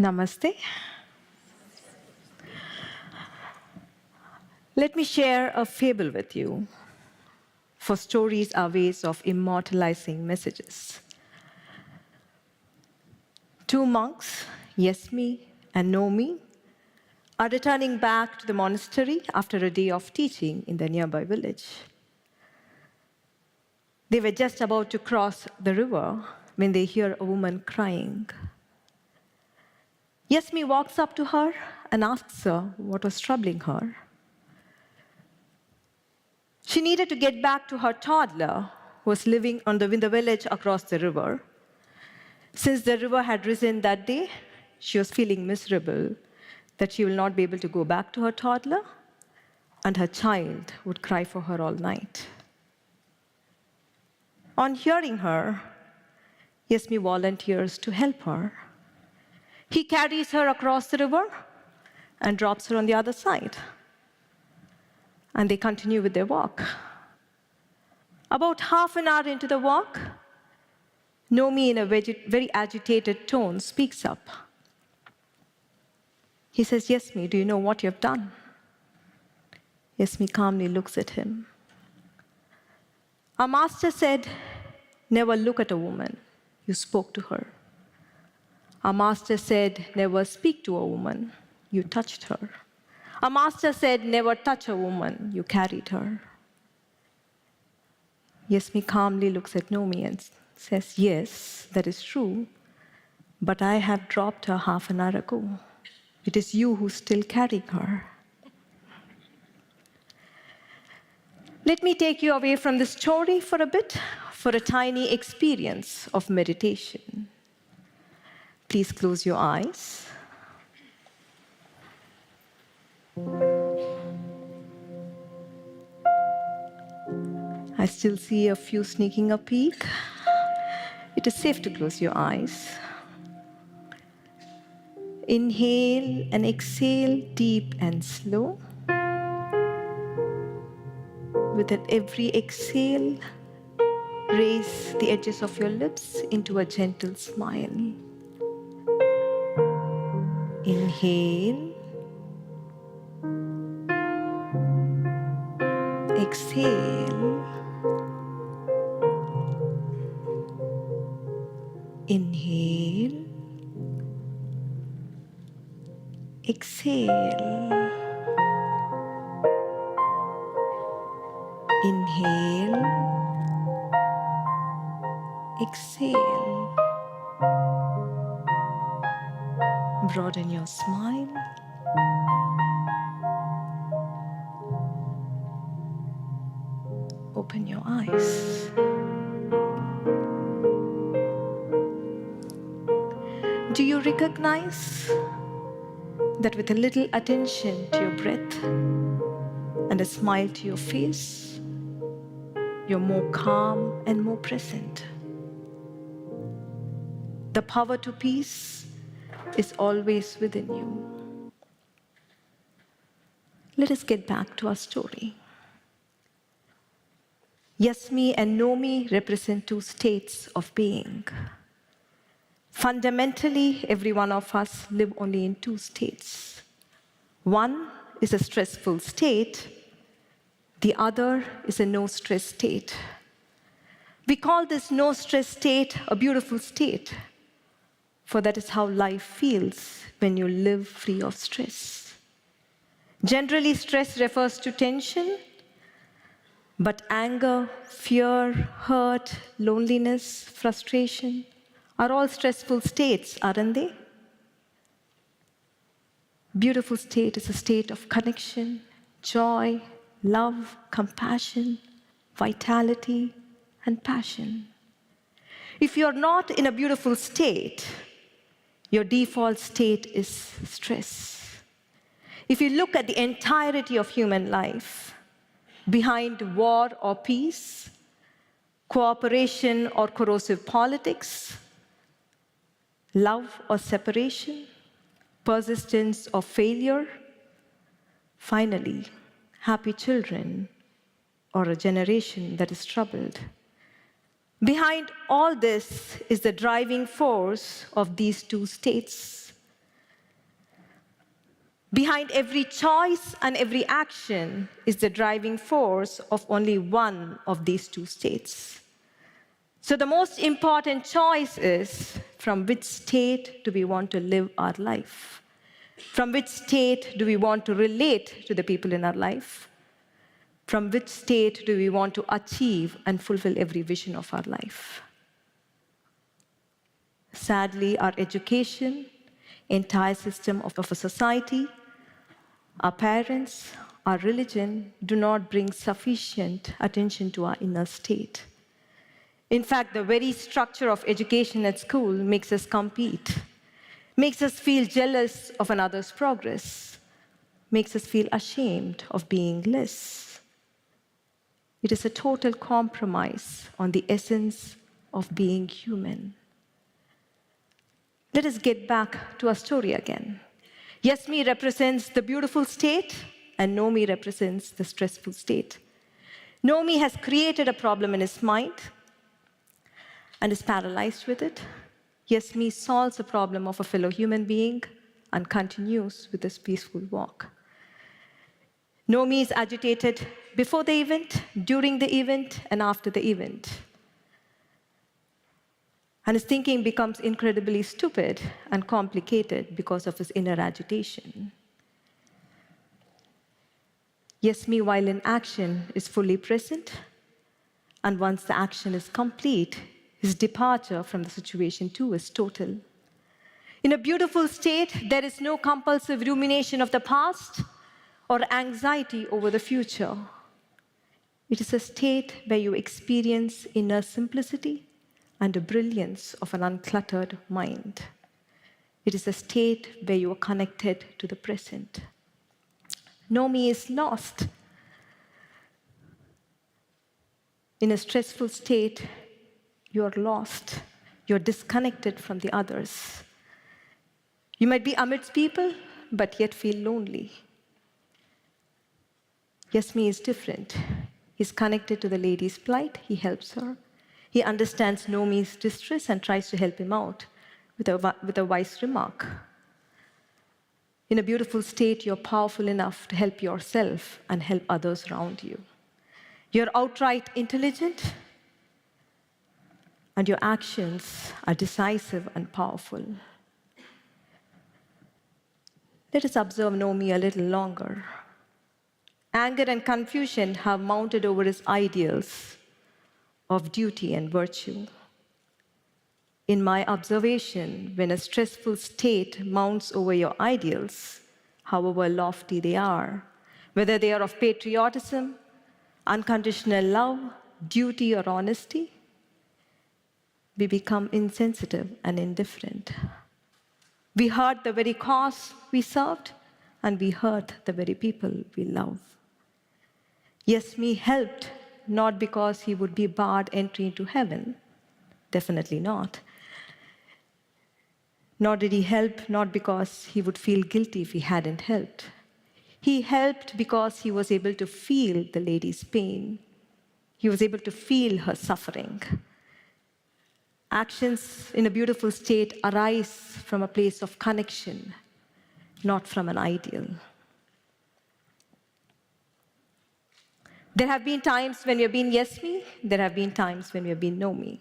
Namaste. Let me share a fable with you, for stories are ways of immortalizing messages. Two monks, Yesmi and Nomi, are returning back to the monastery after a day of teaching in the nearby village. They were just about to cross the river when they hear a woman crying. Yesmi walks up to her and asks her what was troubling her. She needed to get back to her toddler, who was living in the village across the river. Since the river had risen that day, she was feeling miserable that she will not be able to go back to her toddler, and her child would cry for her all night. On hearing her, Yesmi volunteers to help her. He carries her across the river and drops her on the other side. And they continue with their walk. About half an hour into the walk, Nomi, in a very agitated tone, speaks up. He says, "Yesmi, do you know what you have done?" Yesmi calmly looks at him. "Our master said, never look at a woman. You spoke to her. Our master said, never speak to a woman. You touched her. Our master said, never touch a woman. You carried her." Yesmi calmly looks at Nomi and says, "Yes, that is true, but I have dropped her half an hour ago. It is you who still carrying her." Let me take you away from the story for a bit, for a tiny experience of meditation. Please close your eyes. I still see a few sneaking a peek. It is safe to close your eyes. Inhale and exhale deep and slow. With every exhale, raise the edges of your lips into a gentle smile. Inhale. Exhale. Inhale. Exhale. Inhale. Exhale. Broaden your smile. Open your eyes. Do you recognize that with a little attention to your breath and a smile to your face, you're more calm and more present? The power to peace is always within you. Let us get back to our story. Yesmi and Nomi represent two states of being. Fundamentally, every one of us live only in two states. One is a stressful state. The other is a no-stress state. We call this no-stress state a beautiful state, for that is how life feels when you live free of stress. Generally, stress refers to tension, but anger, fear, hurt, loneliness, frustration are all stressful states, aren't they? Beautiful state is a state of connection, joy, love, compassion, vitality, and passion. If you're not in a beautiful state, your default state is stress. If you look at the entirety of human life, behind war or peace, cooperation or corrosive politics, love or separation, persistence or failure, finally, happy children or a generation that is troubled. Behind all this is the driving force of these two states, Behind every choice and every action is the driving force of only one of these two states. So the most important choice is from which state do we want to live our life? From which state do we want to relate to the people in our life? From which state do we want to achieve and fulfill every vision of our life? Sadly, our education, entire system of a society, our parents, our religion do not bring sufficient attention to our inner state. In fact, the very structure of education at school makes us compete, makes us feel jealous of another's progress, makes us feel ashamed of being less. It is a total compromise on the essence of being human. Let us get back to our story again. Yes me represents the beautiful state, and no me represents the stressful state. No me has created a problem in his mind and is paralyzed with it. Yes me solves a problem of a fellow human being and continues with his peaceful walk. No me is agitated before the event, during the event, and after the event. And his thinking becomes incredibly stupid and complicated because of his inner agitation. Yes me, while in action, is fully present, and once the action is complete, his departure from the situation too is total. In a beautiful state, there is no compulsive rumination of the past or anxiety over the future. It is a state where you experience inner simplicity and the brilliance of an uncluttered mind. It is a state where you are connected to the present. No me is lost. In a stressful state, you're lost. You're disconnected from the others. You might be amidst people, but yet feel lonely. Yes me is different. He's connected to the lady's plight. He helps her. He understands no me's distress and tries to help him out with a wise remark. In a beautiful state, you're powerful enough to help yourself and help others around you. You're outright intelligent, and your actions are decisive and powerful. Let us observe Nomi a little longer. Anger and confusion have mounted over his ideals of duty and virtue. In my observation, when a stressful state mounts over your ideals, however lofty they are, whether they are of patriotism, unconditional love, duty, or honesty, we become insensitive and indifferent. We hurt the very cause we served, and we hurt the very people we love. Yes, me helped, not because he would be barred entry into heaven, definitely not. Nor did he help, not because he would feel guilty if he hadn't helped. He helped because he was able to feel the lady's pain. He was able to feel her suffering. Actions in a beautiful state arise from a place of connection, not from an ideal. There have been times when we have been yes me, there have been times when we have been no me.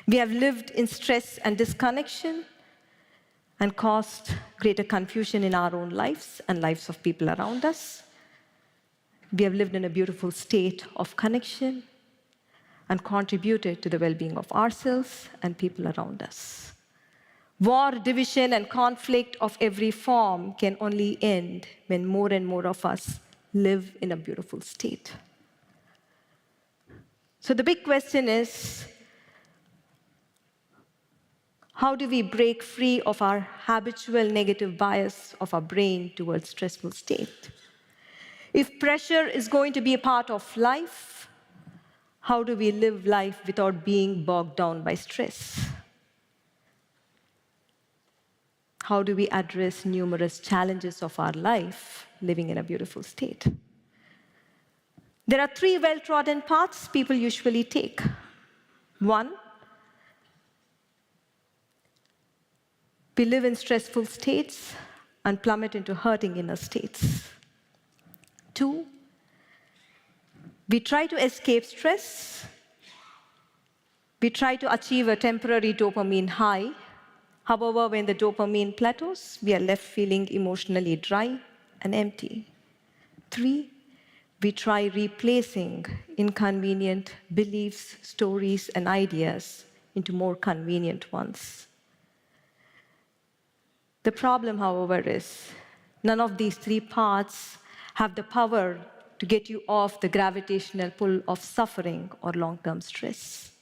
We have lived in stress and disconnection and caused greater confusion in our own lives and lives of people around us. We have lived in a beautiful state of connection and contributed to the well-being of ourselves and people around us. War, division, and conflict of every form can only end when more and more of us live in a beautiful state. So the big question is, how do we break free of our habitual negative bias of our brain towards stressful state? If pressure is going to be a part of life, how do we live life without being bogged down by stress? How do we address numerous challenges of our life living in a beautiful state? There are 3 well-trodden paths people usually take. 1, we live in stressful states and plummet into hurting inner states. 2, we try to escape stress. We try to achieve a temporary dopamine high. However, when the dopamine plateaus, we are left feeling emotionally dry and empty. 3, we try replacing inconvenient beliefs, stories, and ideas into more convenient ones. The problem, however, is none of these 3 paths have the power to get you off the gravitational pull of suffering or long-term stress.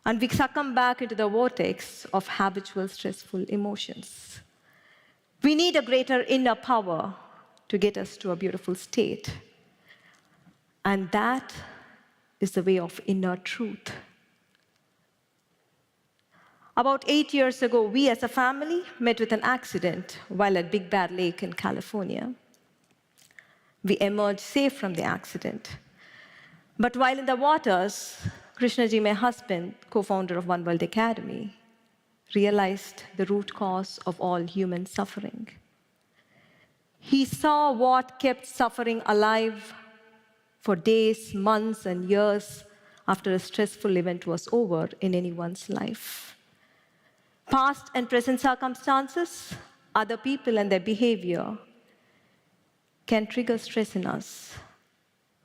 And we succumb back into the vortex of habitual stressful emotions. We need a greater inner power to get us to a beautiful state. And that is the way of inner truth. About 8 years ago, we as a family met with an accident while at Big Bear Lake in California. We emerged safe from the accident. But while in the waters, Krishnaji, my husband, co-founder of One World Academy, realized the root cause of all human suffering. He saw what kept suffering alive for days, months, and years after a stressful event was over in anyone's life. Past and present circumstances, other people and their behavior can trigger stress in us,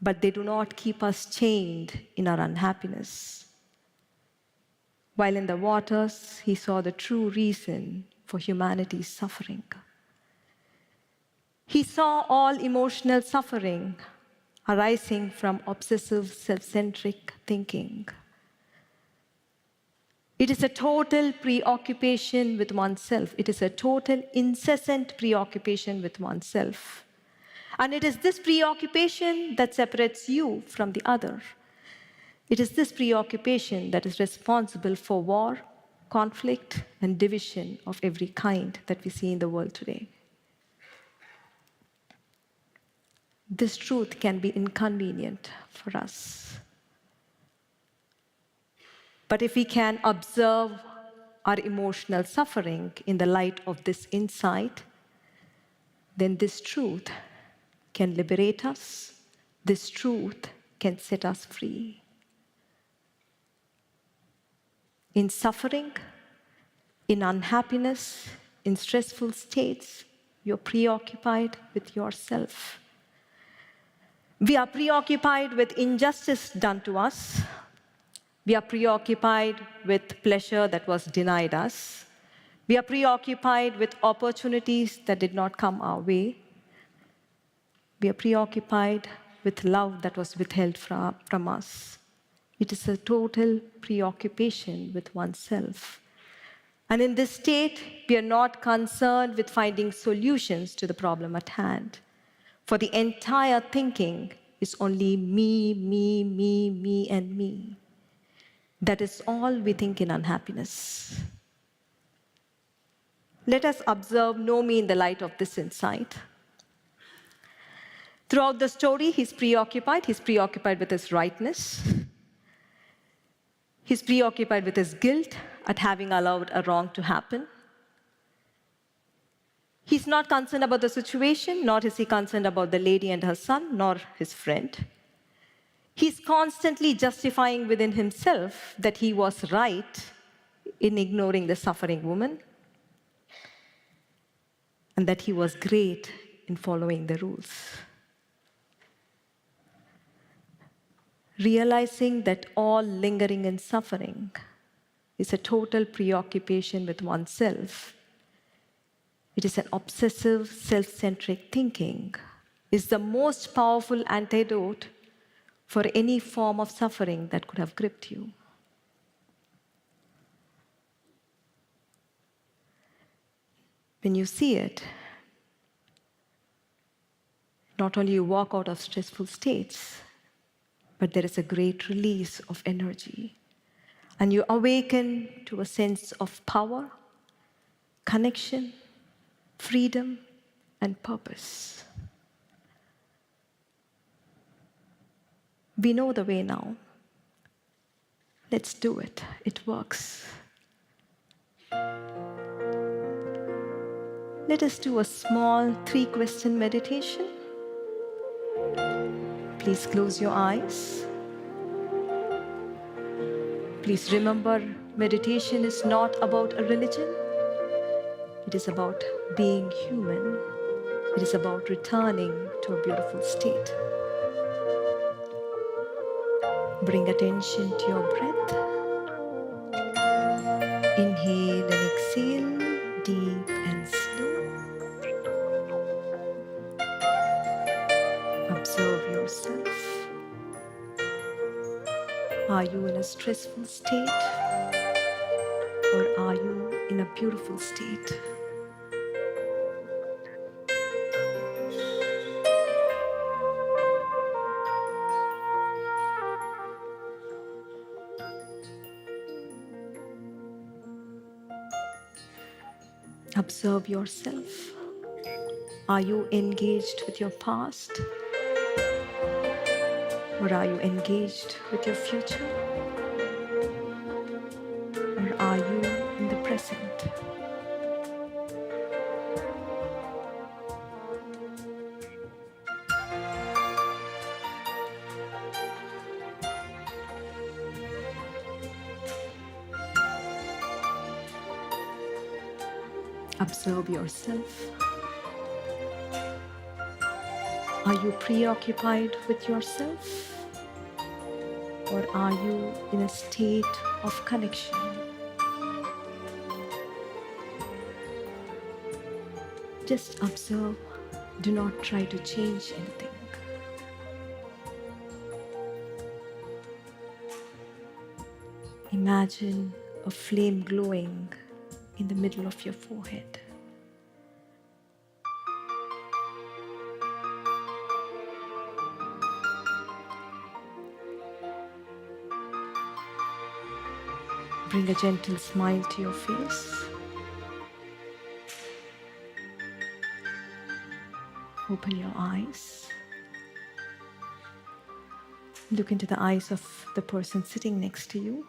but they do not keep us chained in our unhappiness. While in the waters, he saw the true reason for humanity's suffering. He saw all emotional suffering arising from obsessive, self-centric thinking. It is a total preoccupation with oneself. It is a total, incessant preoccupation with oneself. And it is this preoccupation that separates you from the other. It is this preoccupation that is responsible for war, conflict, and division of every kind that we see in the world today. This truth can be inconvenient for us. But if we can observe our emotional suffering in the light of this insight, then this truth can liberate us. This truth can set us free. In suffering, in unhappiness, in stressful states, you're preoccupied with yourself. We are preoccupied with injustice done to us. We are preoccupied with pleasure that was denied us. We are preoccupied with opportunities that did not come our way. We are preoccupied with love that was withheld from us. It is a total preoccupation with oneself. And in this state, we are not concerned with finding solutions to the problem at hand. For the entire thinking is only me, me, me, me, and me. That is all we think in unhappiness. Let us observe Nomi in the light of this insight. Throughout the story, he's preoccupied. He's preoccupied with his rightness. He's preoccupied with his guilt at having allowed a wrong to happen. He's not concerned about the situation, nor is he concerned about the lady and her son, nor his friend. He's constantly justifying within himself that he was right in ignoring the suffering woman, and that he was great in following the rules. Realizing that all lingering in suffering is a total preoccupation with oneself, it is an obsessive, self-centric thinking, is the most powerful antidote for any form of suffering that could have gripped you. When you see it, not only you walk out of stressful states, but there is a great release of energy. And you awaken to a sense of power, connection, freedom, and purpose. We know the way now. Let's do it. It works. let us do a small 3-question meditation. Please close your eyes. Please remember, meditation is not about a religion. It is about being human. It is about returning to a beautiful state. Bring attention to your breath. Inhale and exhale, deep and slow. Observe yourself. Are you in a stressful state, or are you in a beautiful state? Observe yourself. Are you engaged with your past? Or are you engaged with your future? Or are you in the present? Observe yourself. Are you preoccupied with yourself? Or are you in a state of connection? Just observe. Do not try to change anything. Imagine a flame glowing in the middle of your forehead. Bring a gentle smile to your face. Open your eyes. Look into the eyes of the person sitting next to you.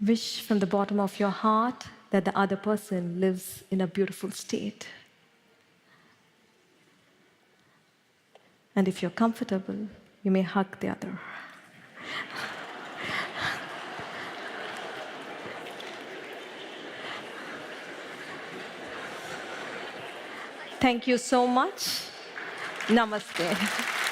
Wish from the bottom of your heart that the other person lives in a beautiful state. And if you're comfortable, you may hug the other. Thank you so much. Namaste.